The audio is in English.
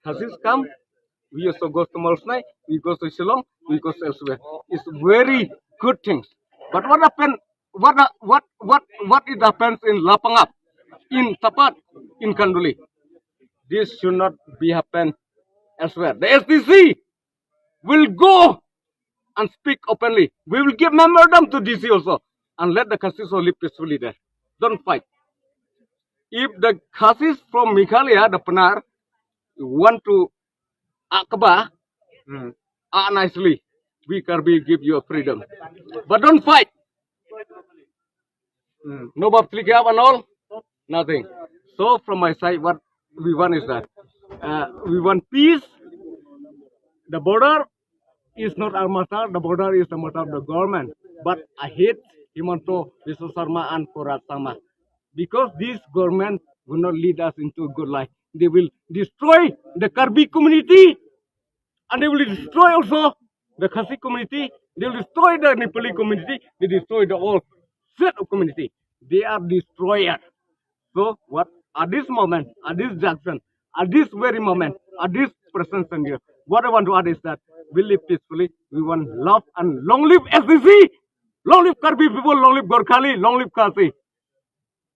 Khasis come, we also go to Malsnai, we go to Shillong, we go to elsewhere. It's very good things. But what happened? What it happens in Lapangap, in Tapat, in Kanduli? This should not be happen elsewhere. The SDC will go and speak openly. We will give memorandum to DC also and let the Khasis live peacefully there. Don't fight. If the Khasis from Meghalaya, the Panar, want to Akaba, nicely, we Karbi give you a freedom. But don't fight. No Babtlikab and all, nothing. So from my side, what we want is that we want peace. The border is not our matter. The border is the matter of the government. But I hate Himanto Viswasarma and Korat Sama because this government will not lead us into a good life. They will destroy the Karbi community and they will destroy also the Khasi community. They will destroy the Nepali community. They destroy the whole set of community. They are destroyers. So what at this moment, at this junction, at this very moment, at this present here, what I want to add is that we live peacefully. We want love and long live SDC. Long live Karbi people. Long live Gorkhali. Long live Khasi.